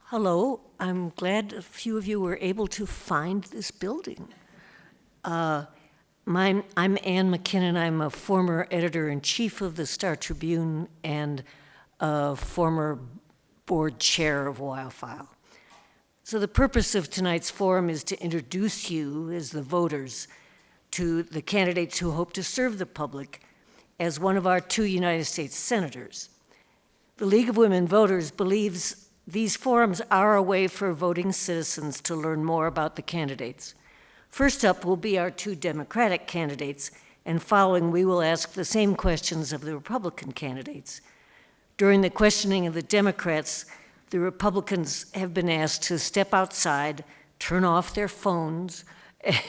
Hello, I'm glad a few of you were able to find this building. I'm Ann McKinnon. I'm a former editor-in-chief of the Star Tribune and a former board chair of WyoFile. So the purpose of tonight's forum is to introduce you as the voters to the candidates who hope to serve the public as one of our 2 United States senators. The League of Women Voters believes these forums are a way for voting citizens to learn more about the candidates. First up will be our 2 Democratic candidates, and following we will ask the same questions of the Republican candidates. During the questioning of the Democrats, the Republicans have been asked to step outside, turn off their phones,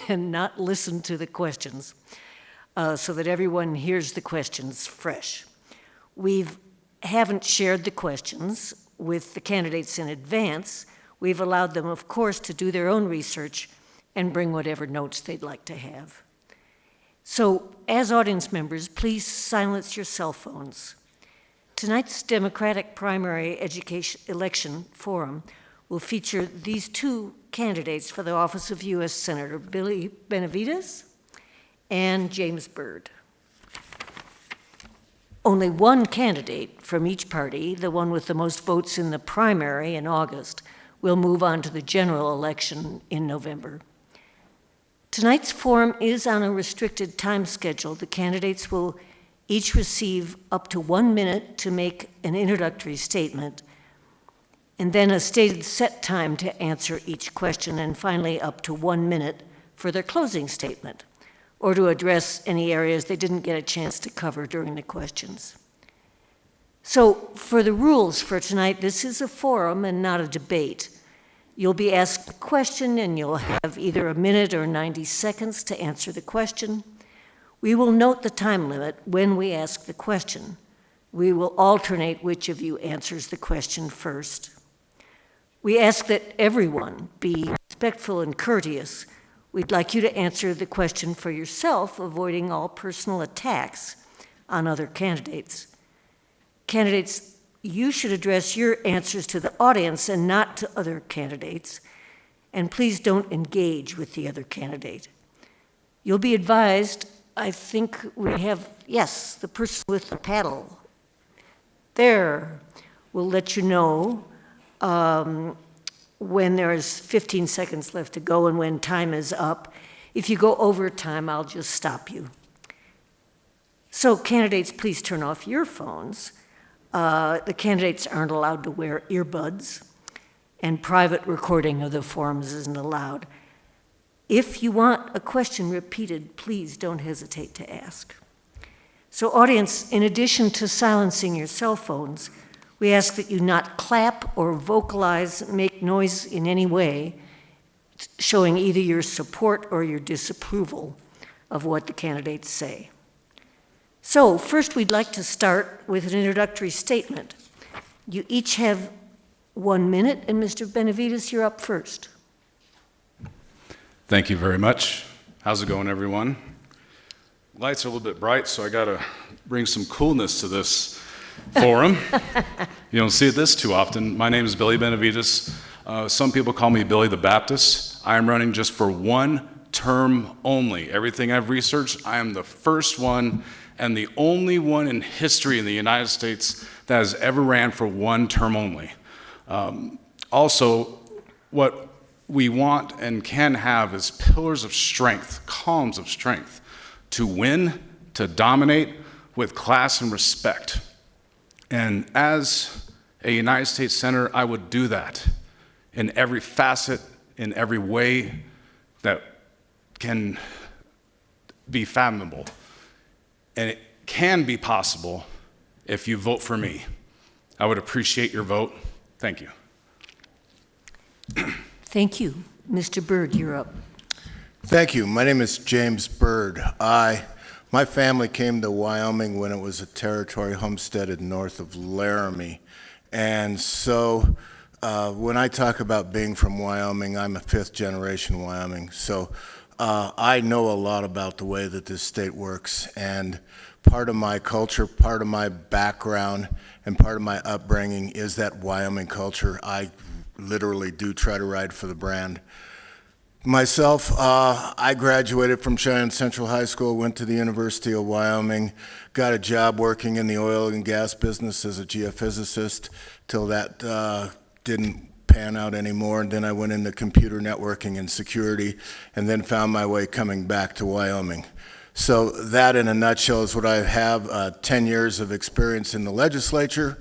and not listen to the questions so that everyone hears the questions fresh. We haven't shared the questions with the candidates in advance. We've allowed them, of course, to do their own research and bring whatever notes they'd like to have. So, as audience members, please silence your cell phones. Tonight's Democratic primary election forum will feature these 2 candidates for the office of U.S. Senator, Billy Benavides and James Byrd. Only one candidate from each party, the one with the most votes in the primary in August, will move on to the general election in November. Tonight's forum is on a restricted time schedule. The candidates will each receive up to 1 minute to make an introductory statement, and then a stated set time to answer each question, and finally up to 1 minute for their closing statement, or to address any areas they didn't get a chance to cover during the questions. So for the rules for tonight, this is a forum and not a debate. You'll be asked a question and you'll have either a minute or 90 seconds to answer the question. We will note the time limit when we ask the question. We will alternate which of you answers the question first. We ask that everyone be respectful and courteous. We'd like you to answer the question for yourself, avoiding all personal attacks on other candidates. Candidates, you should address your answers to the audience and not to other candidates, and please don't engage with the other candidate. You'll be advised, I think we have, yes, the person with the paddle there will let you know when there is 15 seconds left to go and when time is up. If you go over time, I'll just stop you. So candidates, please turn off your phones. The candidates aren't allowed to wear earbuds, and private recording of the forums isn't allowed. If you want a question repeated, please don't hesitate to ask. So audience, in addition to silencing your cell phones, we ask that you not clap or vocalize, make noise in any way, showing either your support or your disapproval of what the candidates say. So first we'd like to start with an introductory statement. You each have 1 minute, and Mr. Benavides, you're up first. Thank you very much. How's it going, everyone? Lights are a little bit bright, so I gotta bring some coolness to this forum. You don't see this too often. My name is Billy Benavides. Some people call me Billy the Baptist. I am running just for 1 term only. Everything I've researched, I am the first one and the only one in history in the United States that has ever ran for 1 term only. Also, what we want and can have is pillars of strength, columns of strength, to win, to dominate with class and respect. And as a United States Senator, I would do that in every facet, in every way that can be fathomable. And it can be possible if you vote for me. I would appreciate your vote. Thank you. Thank you. Mr. Byrd, you're up. Thank you. My name is James Byrd. My family came to Wyoming when it was a territory homesteaded north of Laramie. And so when I talk about being from Wyoming, I'm a 5th generation Wyoming. So I know a lot about the way that this state works. And part of my culture, part of my background, and part of my upbringing is that Wyoming culture. I literally do try to ride for the brand. Myself, I graduated from Cheyenne Central High School, went to the University of Wyoming, got a job working in the oil and gas business as a geophysicist till that didn't pan out anymore. And then I went into computer networking and security, and then found my way coming back to Wyoming. So that in a nutshell is what I have, 10 years of experience in the legislature,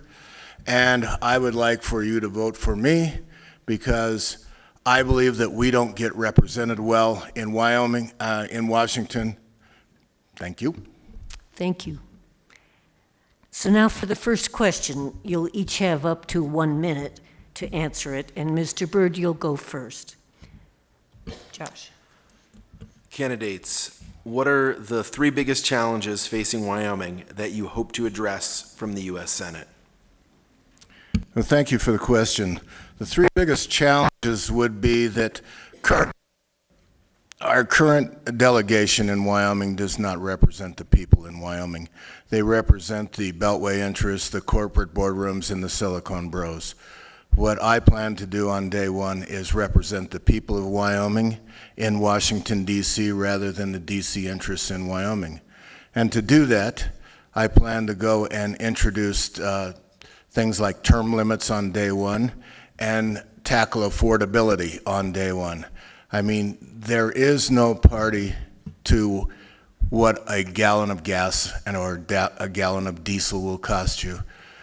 and I would like for you to vote for me because I believe that we don't get represented well in Wyoming, in Washington. Thank you. Thank you. So now for the first question, you'll each have up to 1 minute to answer it, and Mr. Byrd, you'll go first. Josh. Candidates, what are the 3 biggest challenges facing Wyoming that you hope to address from the U.S. Senate? Well, thank you for the question. The 3 biggest challenges would be that our current delegation in Wyoming does not represent the people in Wyoming. They represent the Beltway interests, the corporate boardrooms, and the Silicon Bros. What I plan to do on day one is represent the people of Wyoming in Washington, D.C., rather than the D.C. interests in Wyoming. And to do that, I plan to go and introduce things like term limits on day one and tackle affordability on day one. I mean, there is no party to what a gallon of gas or a gallon of diesel will cost you.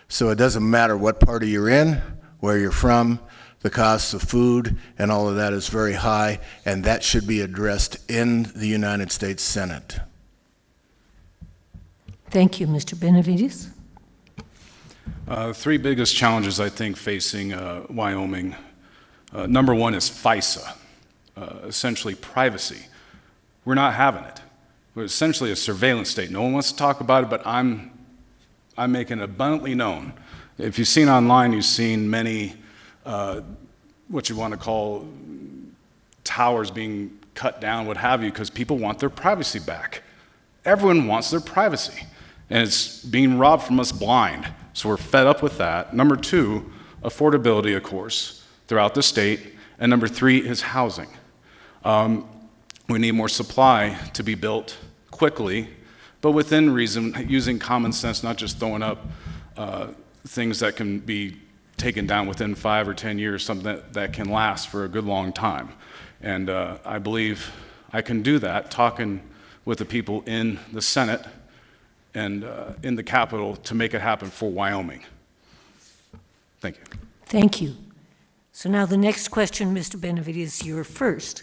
So it doesn't matter what party you're in, where you're from, the cost of food and all of that is very high, and that should be addressed in the United States Senate. Thank you, Mr. Benavides. 3 biggest challenges I think facing Wyoming. Number 1 is FISA, essentially privacy. We're not having it. We're essentially a surveillance state. No one wants to talk about it, but I'm making it abundantly known. If you've seen online, you've seen many, what you want to call towers being cut down, what have you, because people want their privacy back. Everyone wants their privacy, and it's being robbed from us blind. So we're fed up with that. Number 2, affordability, of course, throughout the state. And number 3 is housing. We need more supply to be built quickly, but within reason, using common sense, not just throwing up things that can be taken down within 5 or 10 years, something that can last for a good long time. And I believe I can do that talking with the people in the Senate and in the Capitol to make it happen for Wyoming. Thank you. Thank you. So now the next question, Mr. Benavides, you're first.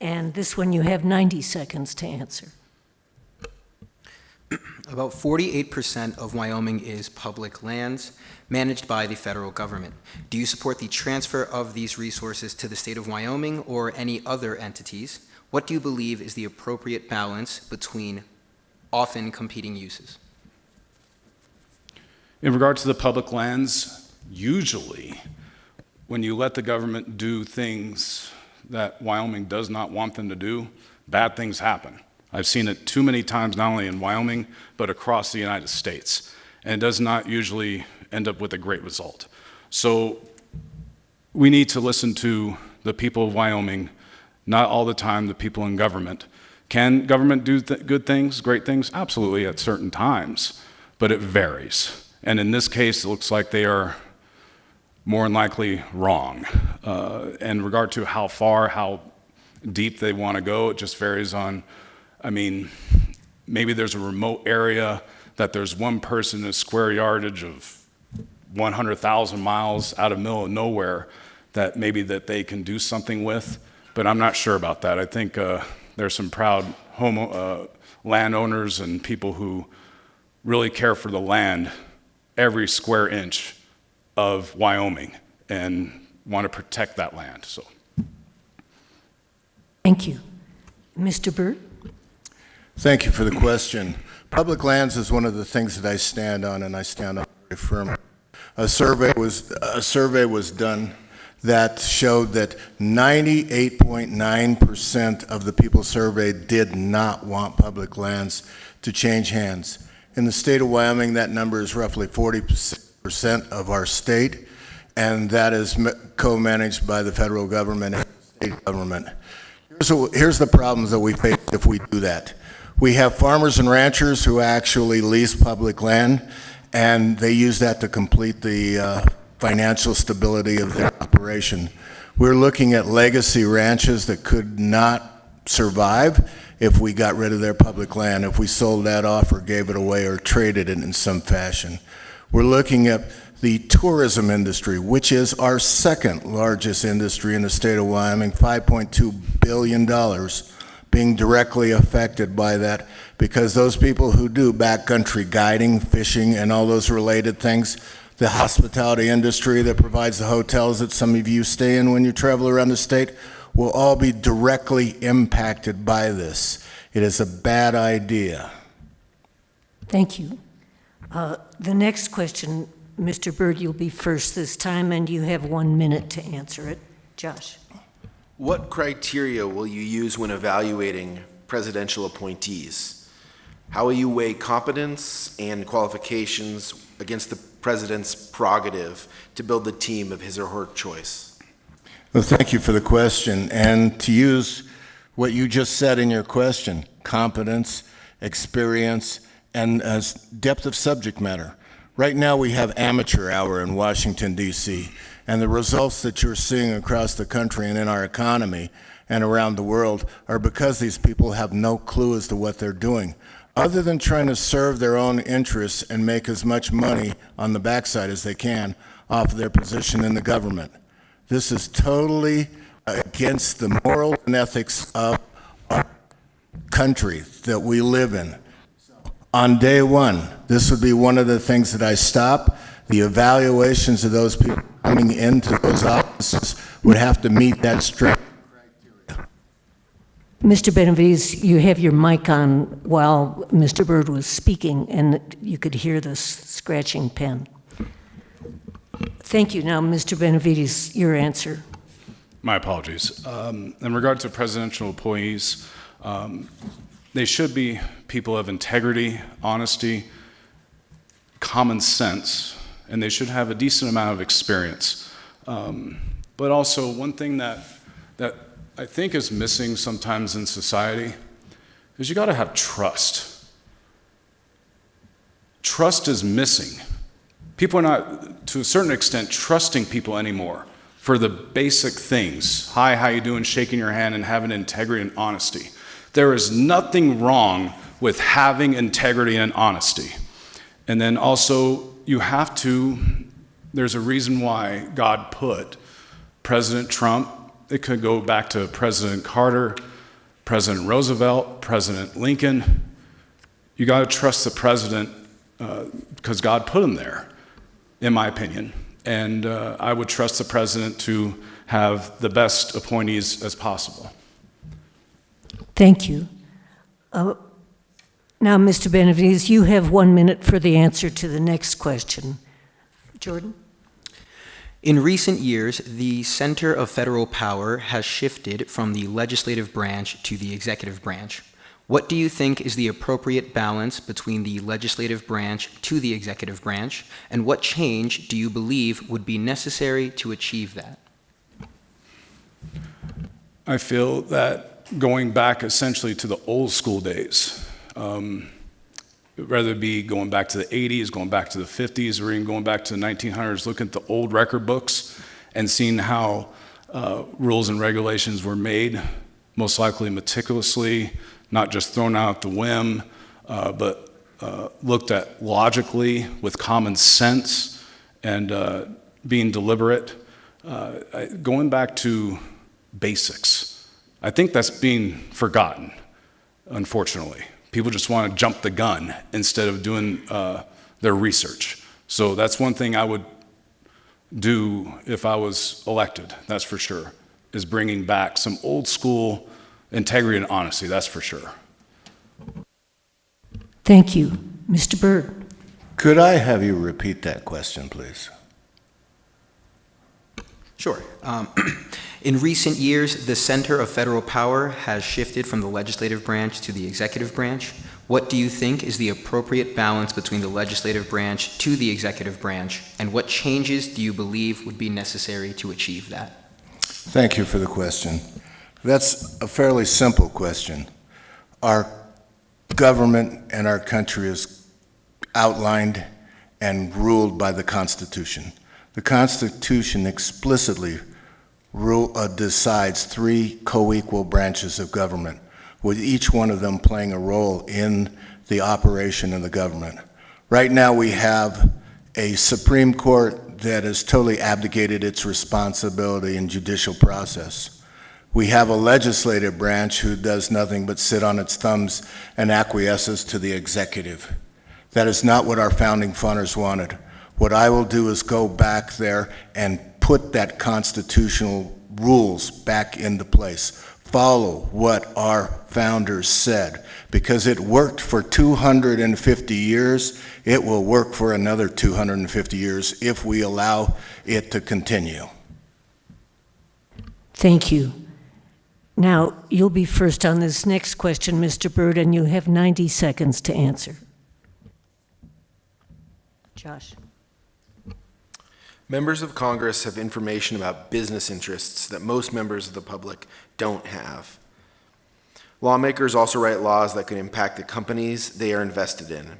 And this one you have 90 seconds to answer. About 48% of Wyoming is public lands managed by the federal government. Do you support the transfer of these resources to the state of Wyoming or any other entities? What do you believe is the appropriate balance between often competing uses? In regards to the public lands, usually when you let the government do things that Wyoming does not want them to do, bad things happen. I've seen it too many times, not only in Wyoming, but across the United States. And it does not usually end up with a great result. So we need to listen to the people of Wyoming, not all the time the people in government. Can government do good things, great things? Absolutely, at certain times, but it varies. And in this case, it looks like they are more than likely wrong. In regard to how far, how deep they want to go, it just varies on, I mean, maybe there's a remote area that there's one person in a square yardage of 100,000 miles out of the middle of nowhere that maybe that they can do something with, but I'm not sure about that. I think there's some proud landowners and people who really care for the land, every square inch of Wyoming, and want to protect that land. So, Thank you. Mr. Byrd? Thank you for the question. Public lands is one of the things that I stand on, and I stand on very firmly. A survey was done that showed that 98.9% of the people surveyed did not want public lands to change hands. In the state of Wyoming, that number is roughly 40% of our state, and that is co-managed by the federal government and state government. Here's the problems that we face if we do that. We have farmers and ranchers who actually lease public land, and they use that to complete the financial stability of their operation. We're looking at legacy ranches that could not survive if we got rid of their public land, if we sold that off or gave it away or traded it in some fashion. We're looking at the tourism industry, which is our second largest industry in the state of Wyoming, $5.2 billion, being directly affected by that, because those people who do backcountry guiding, fishing, and all those related things, the hospitality industry that provides the hotels that some of you stay in when you travel around the state, will all be directly impacted by this. It is a bad idea. Thank you. The next question, Mr. Byrd, you'll be first this time, and you have 1 minute to answer it. Josh. What criteria will you use when evaluating presidential appointees? How will you weigh competence and qualifications against the president's prerogative to build the team of his or her choice? Well, thank you for the question. And to use what you just said in your question, competence, experience, and depth of subject matter. Right now we have amateur hour in Washington, D.C., and the results that you're seeing across the country and in our economy and around the world are because these people have no clue as to what they're doing, other than trying to serve their own interests and make as much money on the backside as they can off of their position in the government. This is totally against the moral and ethics of our country that we live in. On day one, this would be one of the things that I stop. The evaluations of those people coming into those offices would have to meet that strict criteria. Mr. Benavides, you have your mic on while Mr. Byrd was speaking, and you could hear the scratching pen. Thank you. Now, Mr. Benavides, your answer. My apologies. In regard to presidential employees, they should be people of integrity, honesty, common sense, and they should have a decent amount of experience. But also, one thing that I think is missing sometimes in society is you got to have trust. Trust is missing. People are not, to a certain extent, trusting people anymore for the basic things. Hi, how you doing? Shaking your hand and having integrity and honesty. There is nothing wrong with having integrity and honesty. And then also, you have to, there's a reason why God put President Trump, it could go back to President Carter, President Roosevelt, President Lincoln. You got to trust the president because God put him there, in my opinion. And I would trust the president to have the best appointees as possible. Thank you. Now, Mr. Benavides, you have 1 minute for the answer to the next question. Jordan? In recent years, the center of federal power has shifted from the legislative branch to the executive branch. What do you think is the appropriate balance between the legislative branch to the executive branch, and what change do you believe would be necessary to achieve that? I feel that going back essentially to the old school days, whether it be going back to the 80s, going back to the 50s, or even going back to the 1900s, looking at the old record books and seeing how rules and regulations were made, most likely meticulously, not just thrown out the whim, but looked at logically with common sense and being deliberate. Going back to basics, I think that's being forgotten, unfortunately. People just want to jump the gun instead of doing their research. So that's one thing I would do if I was elected, that's for sure, is bringing back some old school integrity and honesty, that's for sure. Thank you. Mr. Byrd? Could I have you repeat that question, please? Sure. In recent years, the center of federal power has shifted from the legislative branch to the executive branch. What do you think is the appropriate balance between the legislative branch to the executive branch, and what changes do you believe would be necessary to achieve that? Thank you for the question. That's a fairly simple question. Our government and our country is outlined and ruled by the Constitution. The Constitution explicitly decides three co-equal branches of government, with each one of them playing a role in the operation of the government. Right now we have a Supreme Court that has totally abdicated its responsibility in judicial process. We have a legislative branch who does nothing but sit on its thumbs and acquiesces to the executive. That is not what our founding fathers wanted. What I will do is go back there and put that constitutional rules back into place. Follow what our founders said, because it worked for 250 years. It will work for another 250 years if we allow it to continue. Thank you. Now, you'll be first on this next question, Mr. Byrd, and you have 90 seconds to answer. Josh. Members of Congress have information about business interests that most members of the public don't have. Lawmakers also write laws that could impact the companies they are invested in.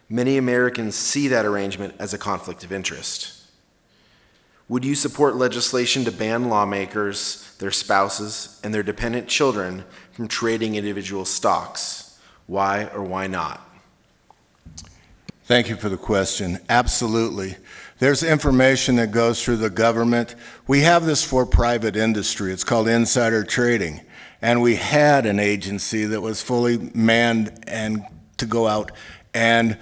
Many Americans see that arrangement as a conflict of interest. Would you support legislation to ban lawmakers, their spouses, and their dependent children from trading individual stocks? Why or why not? Thank you for the question. Absolutely. There's information that goes through the government. We have this for private industry. It's called insider trading. And we had an agency that was fully manned and to go out and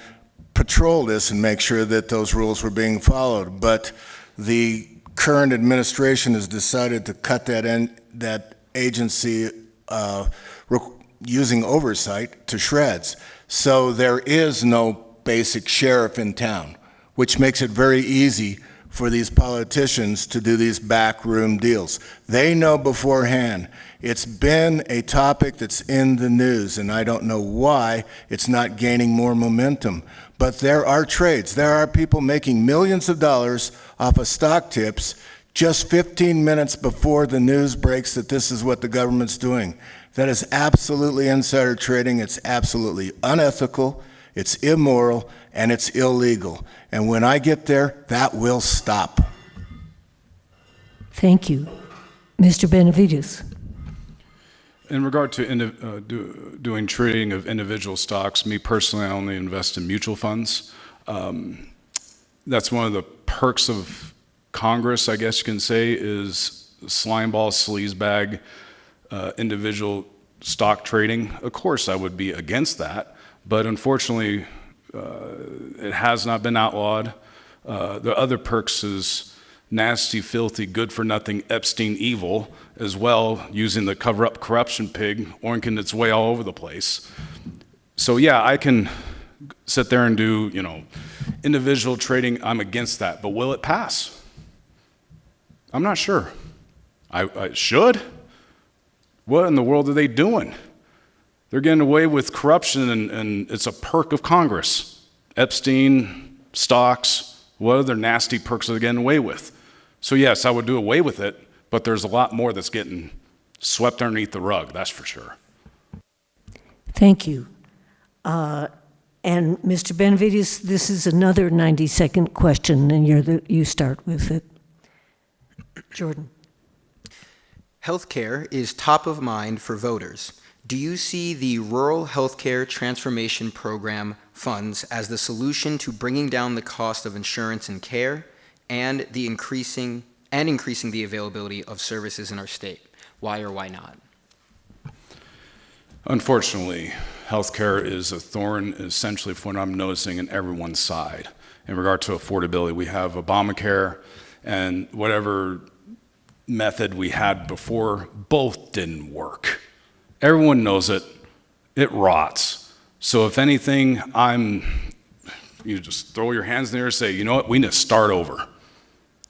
patrol this and make sure that those rules were being followed. But the current administration has decided to cut that agency using oversight to shreds. So there is no basic sheriff in town, which makes it very easy for these politicians to do these backroom deals. They know beforehand. It's been a topic that's in the news, and I don't know why it's not gaining more momentum. But there are trades. There are people making millions of dollars off of stock tips just 15 minutes before the news breaks that this is what the government's doing. That is absolutely insider trading. It's absolutely unethical. It's immoral, and it's illegal. And when I get there, that will stop. Thank you. Mr. Benavides. In regard to doing trading of individual stocks, me personally, I only invest in mutual funds. That's one of the perks of Congress, I guess you can say, is slimeball, sleazebag, individual stock trading. Of course, I would be against that. But unfortunately, it has not been outlawed. The other perks is nasty, filthy, good-for-nothing Epstein evil, as well, using the cover-up corruption pig, oinking its way all over the place. So yeah, I can sit there and do, individual trading. I'm against that. But will it pass? I'm not sure. I should. What in the world are they doing? They're getting away with corruption, and it's a perk of Congress. Epstein, stocks, what other nasty perks are they getting away with? So yes, I would do away with it, but there's a lot more that's getting swept underneath the rug, that's for sure. Thank you. And Mr. Benavides, this is another 90-second question, and you start with it. Jordan. Healthcare is top of mind for voters. Do you see the Rural Healthcare Transformation Program funds as the solution to bringing down the cost of insurance and care and increasing the availability of services in our state? Why or why not? Unfortunately, healthcare is a thorn, essentially, for what I'm noticing in everyone's side. In regard to affordability, we have Obamacare, and whatever method we had before, both didn't work. Everyone knows it. It rots. So if anything, you just throw your hands in the air and say, you know what, we need to start over.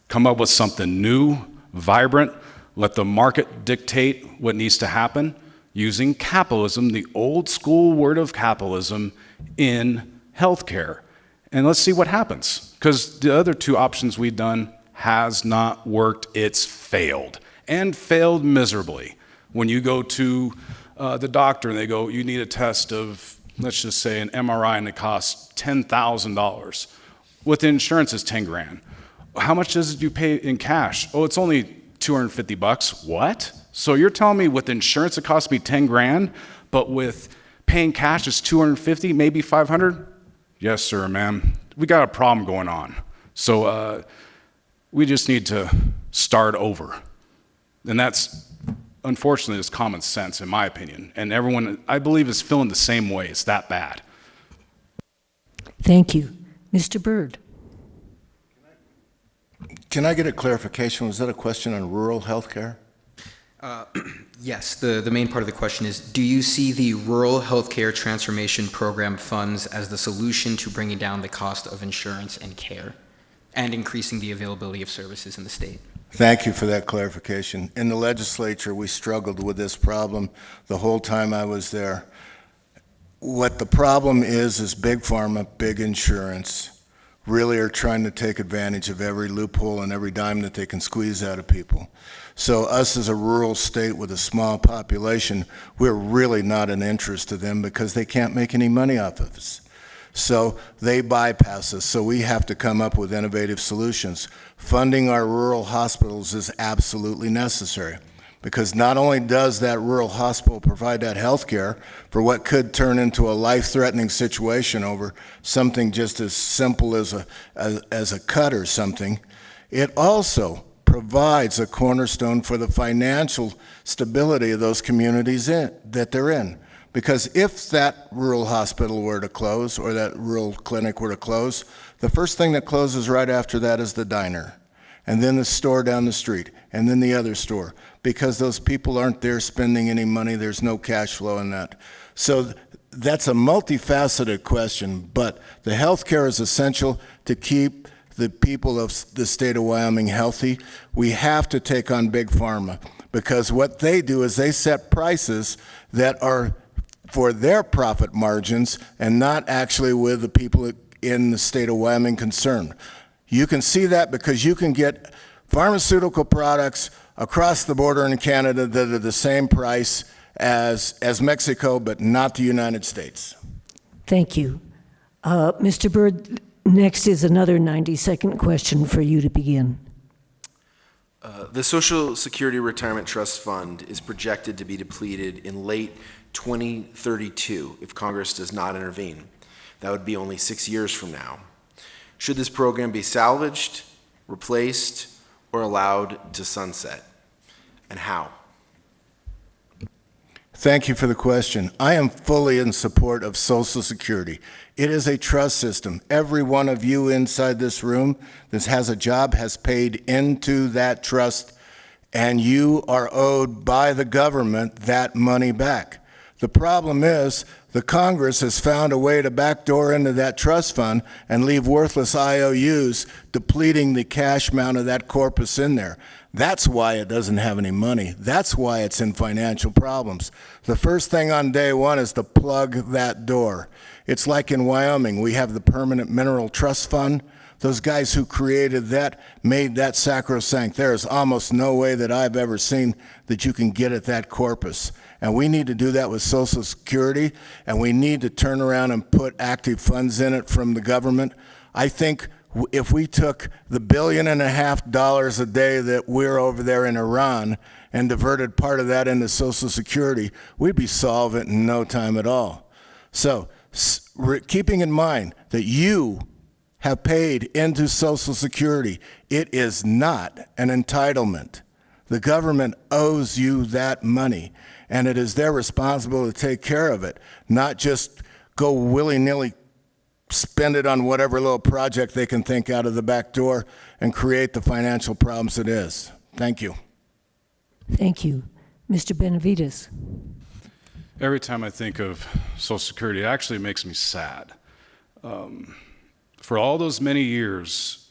Come up with something new, vibrant, let the market dictate what needs to happen. using capitalism, the old school word of capitalism, in healthcare. And let's see what happens. Because the other two options we've done has not worked. It's failed, and failed miserably. When you go to the doctor and they go, you need a test of, let's just say, an MRI, and it costs $10,000. With insurance, it's 10 grand. How much does it you pay in cash? Oh, it's only $250. What? So you're telling me with insurance it costs me 10 grand, but with paying cash it's 250, maybe 500? Yes, sir, ma'am. We got a problem going on. So we just need to start over. And that's, unfortunately, just common sense, in my opinion. And everyone, I believe, is feeling the same way. It's that bad. Thank you. Mr. Byrd. Can I get a clarification? Was that a question on rural health care? Yes, the main part of the question is, do you see the Rural Healthcare Transformation Program funds as the solution to bringing down the cost of insurance and care and increasing the availability of services in the state? Thank you for that clarification. In the legislature, we struggled with this problem the whole time I was there. What the problem is big pharma, big insurance really are trying to take advantage of every loophole and every dime that they can squeeze out of people. So us as a rural state with a small population, we're really not an interest to them because they can't make any money off of us. So they bypass us, so we have to come up with innovative solutions. Funding our rural hospitals is absolutely necessary because not only does that rural hospital provide that health care for what could turn into a life-threatening situation over something just as simple as a cut or something, it also provides a cornerstone for the financial stability of those communities that they're in. Because if that rural hospital were to close or that rural clinic were to close, the first thing that closes right after that is the diner, and then the store down the street, and then the other store, because those people aren't there spending any money. There's no cash flow in that. So that's a multifaceted question, but the health care is essential to keep the people of the state of Wyoming healthy. We have to take on big pharma because what they do is they set prices that are for their profit margins and not actually with the people in the state of Wyoming concerned. You can see that because you can get pharmaceutical products across the border in Canada that are the same price as Mexico, but not the United States. Thank you. Mr. Byrd, next is another 90-second question for you to begin. The Social Security Retirement Trust Fund is projected to be depleted in late 2032 if Congress does not intervene. That would be only 6 years from now. Should this program be salvaged, replaced, or allowed to sunset? And how? Thank you for the question. I am fully in support of Social Security. It is a trust system. Every one of you inside this room that has a job has paid into that trust, and you are owed by the government that money back. The problem is the Congress has found a way to backdoor into that trust fund and leave worthless IOUs depleting the cash amount of that corpus in there. That's why it doesn't have any money. That's why it's in financial problems. The first thing on day one is to plug that door. It's like in Wyoming, we have the Permanent Mineral Trust Fund. Those guys who created that made that sacrosanct. There is almost no way that I've ever seen that you can get at that corpus. And we need to do that with Social Security, and we need to turn around and put active funds in it from the government. I think if we took the $1.5 billion a day that we're over there in Iran and diverted part of that into Social Security, we'd be solvent in no time at all. So keeping in mind that you have paid into Social Security, it is not an entitlement. The government owes you that money, and it is their responsibility to take care of it, not just go willy-nilly spend it on whatever little project they can think out of the back door and create the financial problems it is. Thank you. Thank you. Mr. Benavides. Every time I think of Social Security, it actually makes me sad. For all those many years,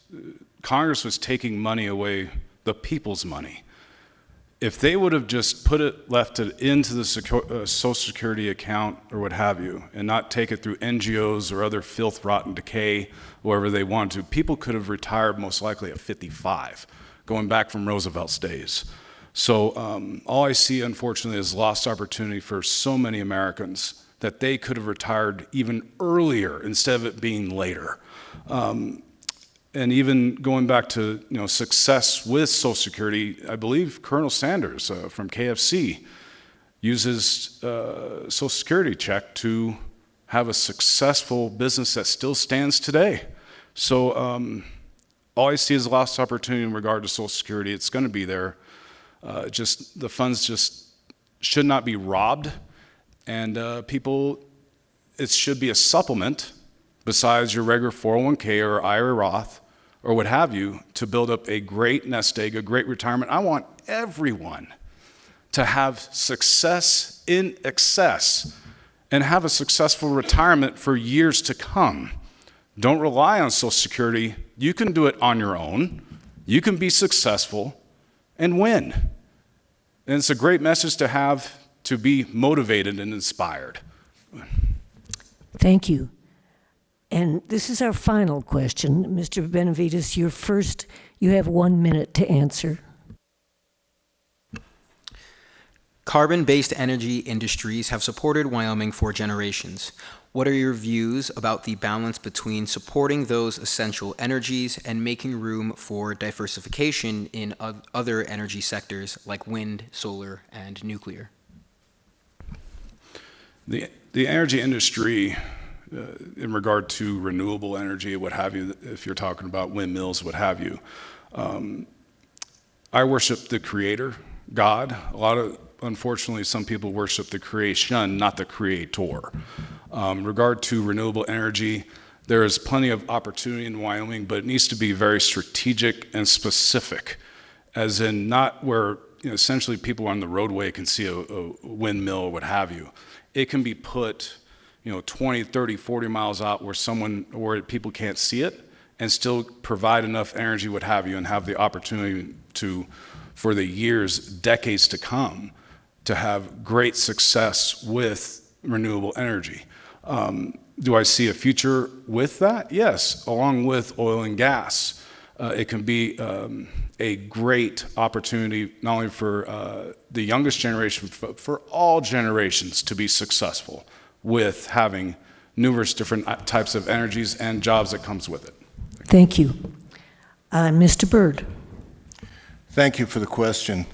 Congress was taking money away, the people's money. if they would have just left it into the Social Security account or what have you, and not take it through NGOs or other filth, rot, and decay, wherever they wanted to, people could have retired most likely at 55, going back from Roosevelt's days. So all I see, unfortunately, is lost opportunity for so many Americans that they could have retired even earlier instead of it being later. And even going back to success with Social Security, I believe Colonel Sanders from KFC uses Social Security check to have a successful business that still stands today. So all I see is lost opportunity in regard to Social Security. It's going to be there. Just the funds just should not be robbed, and people, it should be a supplement besides your regular 401k or IRA Roth or what have you, to build up a great nest egg, a great retirement. I want everyone to have success in excess and have a successful retirement for years to come. Don't rely on Social Security. You can do it on your own. You can be successful and win. And it's a great message to have, to be motivated and inspired. Thank you. And this is our final question. Mr. Benavides, you're first. You have 1 minute to answer. Carbon-based energy industries have supported Wyoming for generations. What are your views about the balance between supporting those essential energies and making room for diversification in other energy sectors like wind, solar, and nuclear? The energy industry, in regard to renewable energy, what have you, if you're talking about windmills, what have you, I worship the Creator, God. Unfortunately, some people worship the creation, not the creator. In regard to renewable energy, there is plenty of opportunity in Wyoming, but it needs to be very strategic and specific, as in not where essentially people on the roadway can see a windmill or what have you. It can be put 20, 30, 40 miles out where people can't see it and still provide enough energy, what have you, and have the opportunity for the years, decades to come, to have great success with renewable energy. Do I see a future with that? Yes, along with oil and gas. It can be a great opportunity, not only for the youngest generation, but for all generations to be successful with having numerous different types of energies and jobs that comes with it. Thank you. Mr. Byrd. Thank you for the question.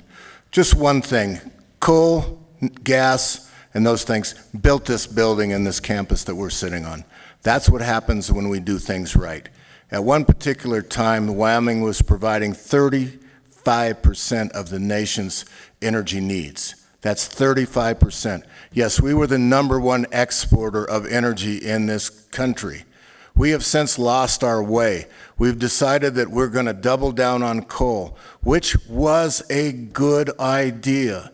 Just one thing, coal, gas, and those things built this building and this campus that we're sitting on. That's what happens when we do things right. At one particular time, Wyoming was providing 35% of the nation's energy needs. That's 35%. Yes, we were the #1 exporter of energy in this country. We have since lost our way. We've decided that we're going to double down on coal, which was a good idea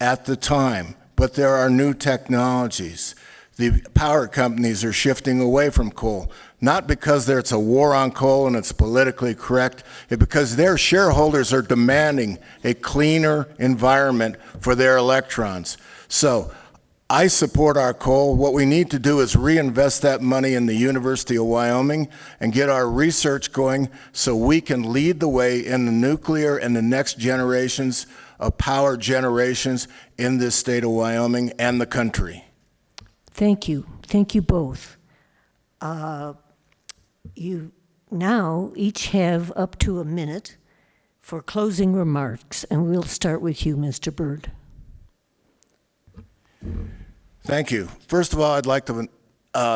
at the time, but there are new technologies. The power companies are shifting away from coal, not because there's a war on coal and it's politically correct, it's because their shareholders are demanding a cleaner environment for their electrons. So I support our coal. What we need to do is reinvest that money in the University of Wyoming and get our research going so we can lead the way in the nuclear and the next generations of power generations in this state of Wyoming and the country. Thank you. Thank you both. You now each have up to a minute for closing remarks, and we'll start with you, Mr. Byrd. Thank you. First of all, I'd like to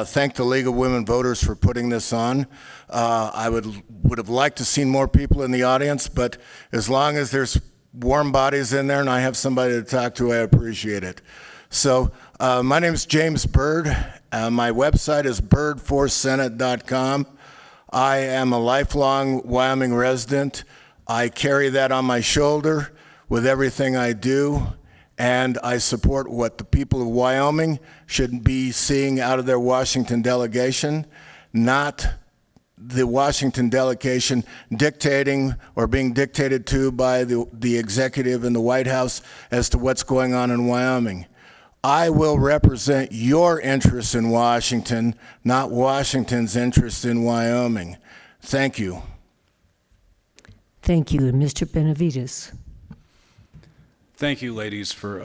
thank the League of Women Voters for putting this on. I would have liked to seen more people in the audience, but as long as there's warm bodies in there and I have somebody to talk to, I appreciate it. So my name is James Byrd. My website is birdforsenate.com. I am a lifelong Wyoming resident. I carry that on my shoulder with everything I do, and I support what the people of Wyoming should be seeing out of their Washington delegation, not the Washington delegation dictating or being dictated to by the executive in the White House as to what's going on in Wyoming. I will represent your interests in Washington, not Washington's interest in Wyoming. Thank you. Thank you. And Mr. Benavides. Thank you, ladies, for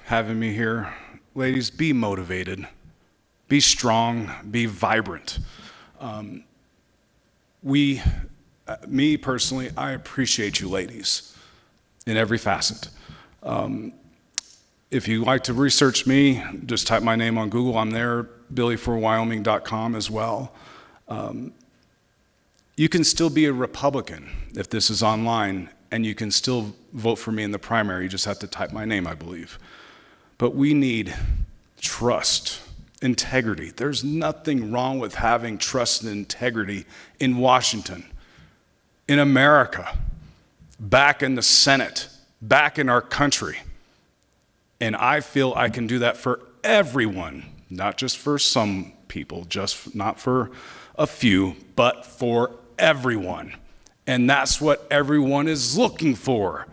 having me here. Ladies, be motivated, be strong, be vibrant. Me personally, I appreciate you ladies in every facet. If you like to research me, just type my name on Google. I'm there, billyforwyoming.com as well. You can still be a Republican if this is online, and you can still vote for me in the primary. You just have to type my name, I believe. But we need trust, integrity. There's nothing wrong with having trust and integrity in Washington, in America, back in the Senate, back in our country. And I feel I can do that for everyone, not just for some people, just not for a few, but for everyone. And that's what everyone is looking for: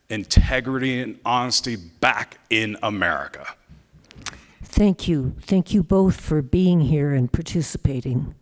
integrity and honesty back in America. Thank you. Thank you both for being here and participating.